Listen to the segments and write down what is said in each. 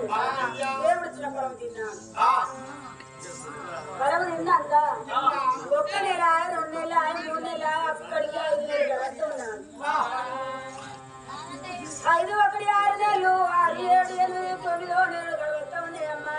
దేవుడు ఇచ్చిన పొలం తిన్నా పొలం తిన్నాక 1 నెల 2 నెలలు 3 నెలలు అక్కడికి 5 నెలలు వస్తున్నాను 5 1 6 నెలలు 6 7 8 9 నెలలు గడుపుతా ఉన్నాయమ్మా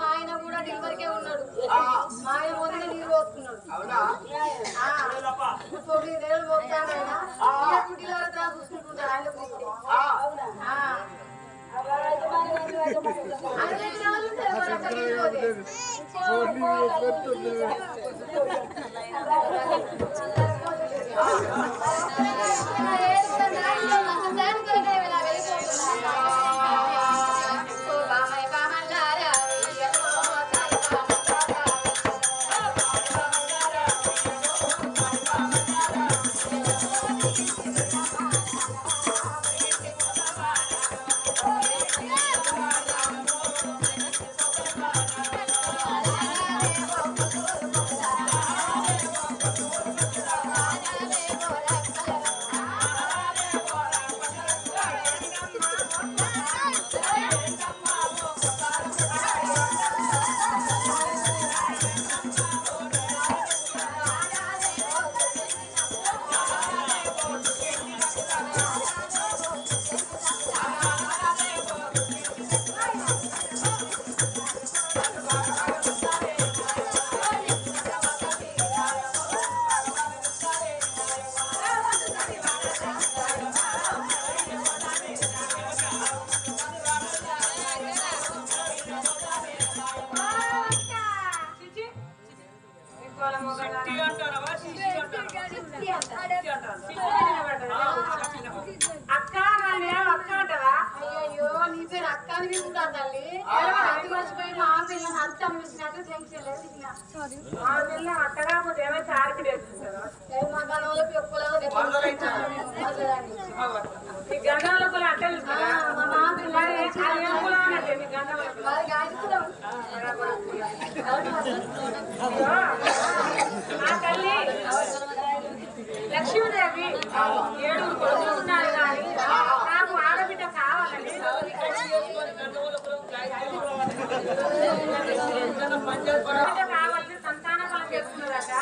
మా ఆయన కూడా డెలివరీకే ఉన్నాడు మా ఆయన మొదలు నీళ్ళు పోస్తున్నాడు 9 నెలలు పోతాడు చూసుకుంటుంటాడు ఆయన లక్ష్మీదేవి 7 కొడుకులు ఉన్నారు కానీ నాకు ఆడబిడ్డ కావాలని కావాలని సంతాన ఫలం చేస్తున్నదట.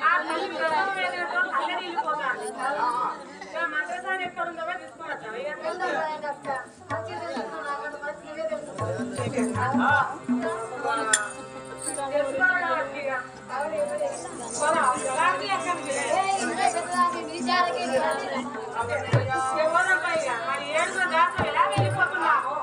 ఆ తల్లి ప్రసవం వేదనతో కళ్ళనీళ్ళిపోతాను. మంత్రసారి ఎక్కడుందో తీసుకోవచ్చా? మరి 7 దాకా ఎలా వెళ్ళిపోతున్నాము?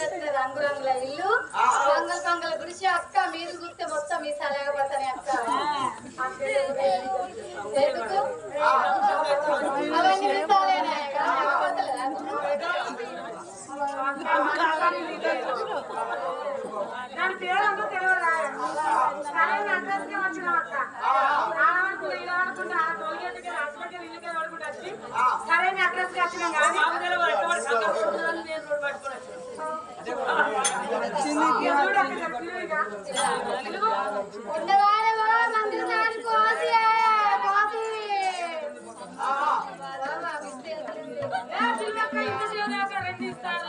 వస్తుంది రంగురంగుల ఇల్లు రంగుల పంగుల గుడిసి అక్క మీరు చూస్తే మొత్తం మీ సలహా పడతానే అక్క ఎందుకు అవన్నీ మిసాలేనా దాని పేరు తెలియదా సరైన అడ్రస్ గా వచ్చిన సరైన అడ్రస్ కి వచ్చినాం కానీ ఉండవాడవా మంది సారి కోసి రెండు ఇస్తారు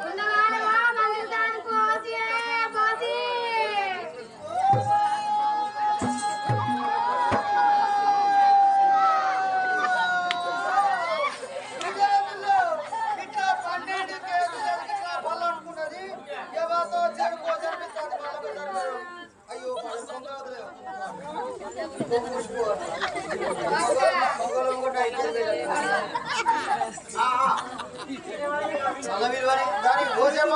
ఉండవాడవా మంది సారి కోసి కోసి దానికి భోజనం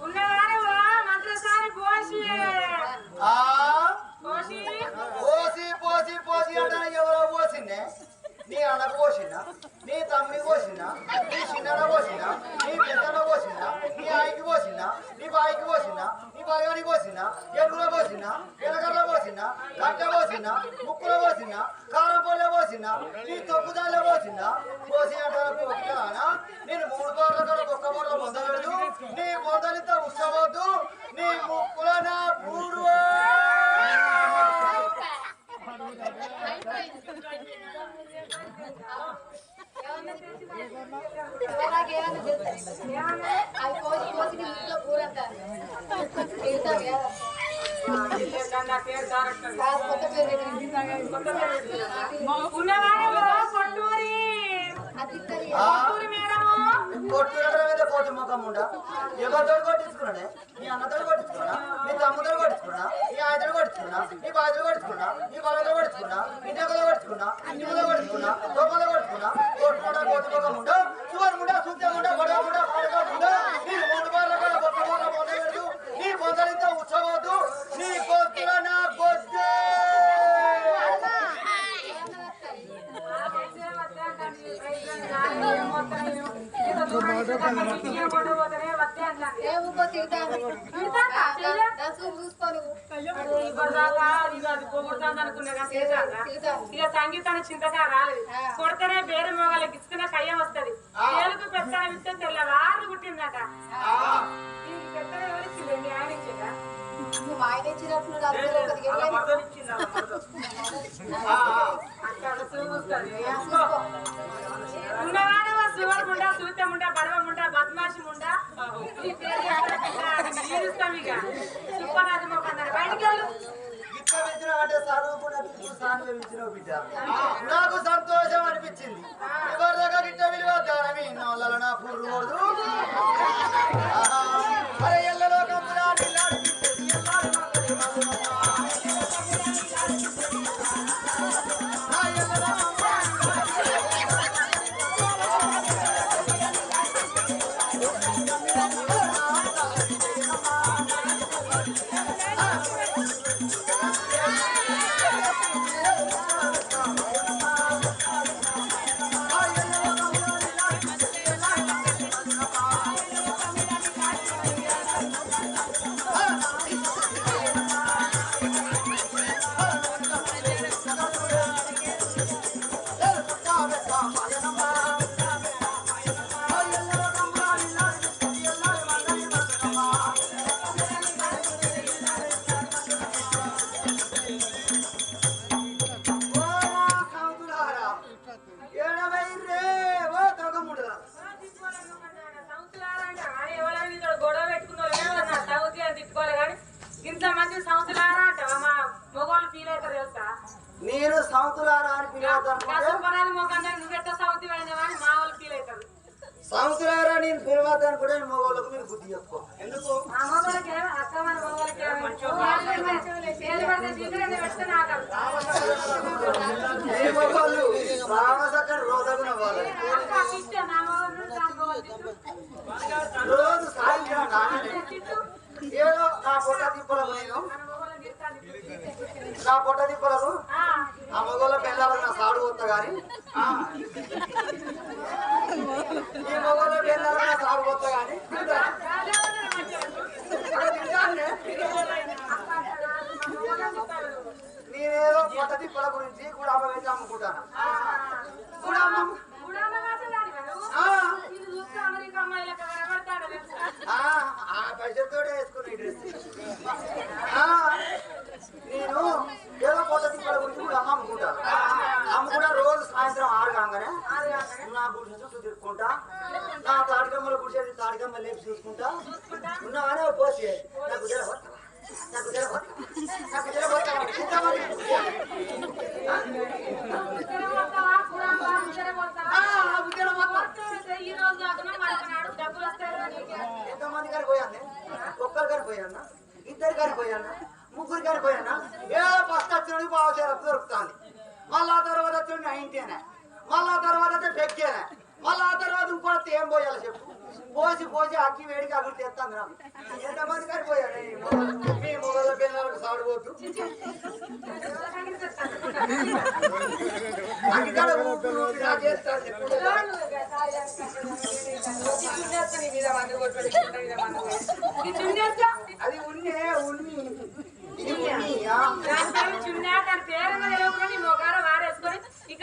ఉన్నవాడవా మంత్రసారి పోసి పోసి పోసి పోసి అంటే ఎవరో పోసిందే నీ అన్నకు పోసినా నీ తమ్ముని పోసినా నీ చిన్న పోసినా నీ పెద్దన పోసినా నీ ఆయికి పోసినా నీ బాయికి పోసినా నీ బాగానికి పోసినా ఎరుగులో పోసినా ఎనగర్లో పోసినా కట్ట పోసినా ముక్కులో పోసినా కారం పొల్ల పోసినా నీ తొక్కుదాలో పోసినా పోసి అంటారు ఒకటానా నేను 3 బార్ల కూడా ఒక్క బోర్ల పొందగలదు నీ పొందలితో ఉత్సవద్దు నీ ముక్కుల నా పూర్వ అది కోసి కోసి ఇంట్లో కూరంటారు కోటి ముఖం ఉండ ఎవరితో కొట్టించుకున్నాడే నీ అన్నతో కొట్టించుకున్నా నీ తమ్ముతో కొట్టించుకున్నా నీ ఆయనతో కొట్టించుకున్నా నీ బాధ్యత కొట్టించుకున్నా నీ బలంతో కొట్టించుకున్నా ఇంటిలో కొట్టించుకున్నా ఇంటిలో కొట్టించుకున్నా తొమ్మలో కొట్టించుకున్నా కొట్టుకుంటా కోటి ముఖం ఉండ చివరి ముండా సుత్యం ఉండ గొడవ ఉండ పడకుండా నీ 3 బార్ల కూడా ఒక్క బోర్ల పొందలేదు నీ పొందలితో ఉత్సవద్దు నీ కొద్దుల నా కొద్దే ఇక సంగీతాన్ని చింతగా రాలేదు కొడితేనే వేరే మోగాలకి ఇస్తున్న కయ్యం వస్తుంది ఏలుగు పెత్తనం ఇస్తే తెల్లవారు పుట్టిందట పెత్తనం ఎవరిచ్చింది మీ ఆయన ఇచ్చిందా ఆయన ఇచ్చినప్పుడు అక్కడ చూస్తుంది ఉన్నవాడవా సువర్ముండా సూత్యముండా బడవముండా బద్మాషముండా తీరుస్తాం ఇక సుప్పనాథి మొక్కన్నారు బయటికి వెళ్ళు నాకు సంతోషం అనిపించింది ఎవరి దగ్గర గిట్ట విలువ దానమి నోళ్ళ నా పూర్వోడు అరే ఎల్లలో కమ్ములా గొడవ పెట్టుకున్నారు సౌతి అని తిట్టుకోవాలి కానీ ఇంతమంది సంవత్సరాలు అంటావా మా మగవాళ్ళు ఫీల్ అవుతారు తెలుసా నేను సంవత్సరాలు అని పిలవద్దు మొక్కలు నువ్వు ఎట్లా సౌతి అయినా కానీ మా వాళ్ళు ఫీల్ అవుతారు సంవత్సరారా నేను పిలవద్దాను కూడా మగవాళ్ళకు మీరు బుద్ధి చెప్పుకో. ఎందుకు మా మగవాళ్ళకి ఏమో అక్క మన మగవాళ్ళకి ఏమో చేలు పడితే దిగులు పెడితే నాకు ఏ మగవాళ్ళు రామసక్కర రోజున వాళ్ళు అక్క ఇష్టం నా మగవాళ్ళు నా మగవాళ్ళు రోజు సాయంత్రం ఏదో నా పొట్ట తిప్పలకు నేను నా పొట్ట తిప్పలకు ఆ మగవాళ్ళ పిల్లలకు నా సాడు పోతా గాని ఈ మగవాళ్ళ పిల్లలకు నా సాడు పోతా గాని నేనేదో పొట్ట తిప్పల గురించి కూడా వేసి అమ్ముకుంటాను. అమెరికా అమ్మాయిలకు కనబడతాడు ఆ పైసలతో వేసుకుని డ్రెస్ నేను ఏదో పొట్ట తిప్పల గురించి కూడా అమ్ముకుంటాను. అమ్ముకుంటా రోజు సాయంత్రం 6 కాగానే నా గుడి చుట్టూ తిరుక్కుంటా నా తాడికమ్మల గుడి తాడికమ్మలు లేపి చూసుకుంటా ఉన్నానే పోసి నాకు ఎంతమంది గారి పోయాను ఒక్కరి గారి పోయానా ఇద్దరు గారి పోయానా ముగ్గురు గారి పోయానా ఏ ఫస్ట్ వచ్చినది బాగా దొరుకుతుంది మళ్ళా తర్వాత వచ్చింది 90 మళ్ళా తర్వాత డెక్కేనే మళ్ళా తర్వాత ఇంకోటి ఏం పోయాలి చెప్పు పోసి అక్కి వేడికి అక్కడ తెస్తాను నాకు ఎంతమంది గారి పోయాను మీ మొగల పిల్లలకు సాడుకోవద్దు అది ఉన్ని చున్నా తన పేరు తెలియకుండా మొగారు వారేసుకొని ఇక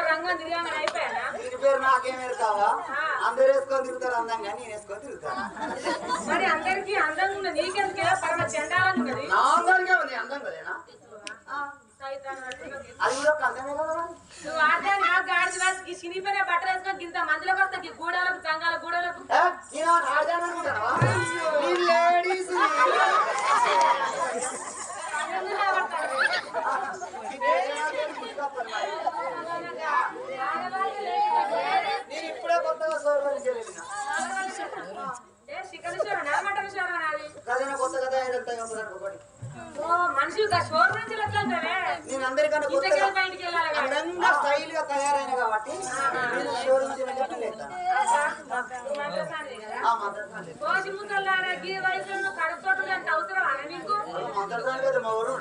రంగం తిరిగామని అయిపోయానా దీని పేరు నాకేమేరు కావా అందరు వేసుకొని తిరుగుతారు అందంగా నేను వేసుకొని తిరుగుతాను మరి అందరికి అందంగా ఉన్నది నీకెందుకే పరమ చండాలంగా ఉన్నది నా అందరికీ ఉంది అందం కదేనా అది కూడా ఒక అందమే కదా నువ్వు ఆడదాని గాడి వాసికి చినిపోయిన బట్టలు వేసుకొని ఇంత మందిలోకి వస్తాయి గూడాలకు జంగాల గూడాలకు నేను ఆడదాను అనుకుంటావా లేడీస్ నేను ఇప్పుడే కొత్తగా సోదరు చేయలేను కొత్త కథ మనిషి షోర్ నుంచి నేను అందరికన్నా కొత్తగా అందంగా స్టైల్ గా తయారైన కాబట్టి నేను షోరూమ్ మంత్రసాని మా ఊరు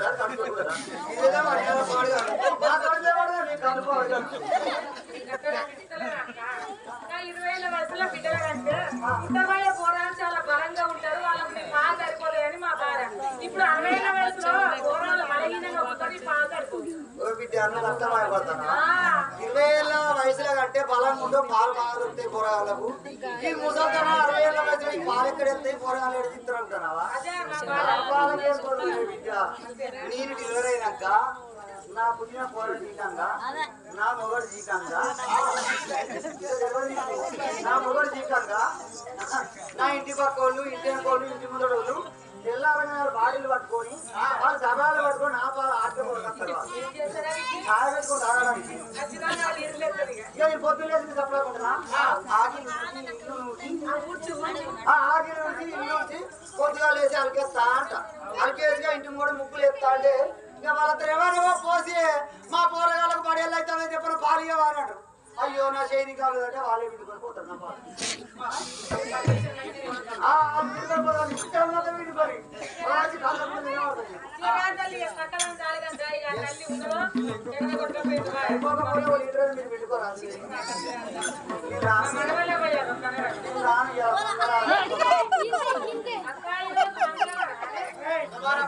పోరాలు చాలా బలంగా ఉంటారు వాళ్ళకి పాలు సరిపోలేదని మా బాధ ఇప్పుడు 60 వయసులో పోరాలు బలహీనంగా ఉంటుంది పాలు సరిపోతుంది 20 ఏళ్ళ వయసులో కంటే బలం ఉందో పాలు బాగా దొరుకుతాయి పోరాళ్ళకు ఈ ముసల్తన 60 ఏళ్ళ వయసులో ఈ పాలు ఎక్కడ వెళ్తాయి పోరాలు ఎక్కడ తింటారు అంటున్నావా నేను డెలివరీ అయినాక నా పుట్టిన పోరాడు జీకంగా నా మొగడు జీకంగా నా ఇంటి పక్క వాళ్ళు ఇంటి వాళ్ళు ఇంటి ముందర వాళ్ళు తెల్లారగా బాడీలు పట్టుకొని వాళ్ళు సభలు పట్టుకొని నా పాలు ఆటలు ఛాయ పెట్టుకొని తాగడానికి ఇక నేను పొద్దున్న లేసి చెప్పలేకుండా ఆగిలి నుంచి ఇల్లు నుంచి పొద్దుగా లేచి అలికేస్తా అంట అలికేసిగా ఇంటి కూడా ముక్కులు ఎత్తా అంటే ఇక వాళ్ళతో ఎవరెవో పోసి మా పోరగాళ్ళకు పడేళ్ళు అవుతామని చెప్పిన పాలు ఇవ్వన్నాడు అయ్యో నా చేయని కాలేదంటే వాళ్ళే విడిపోయి పోతారు నా పాలు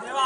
మీరు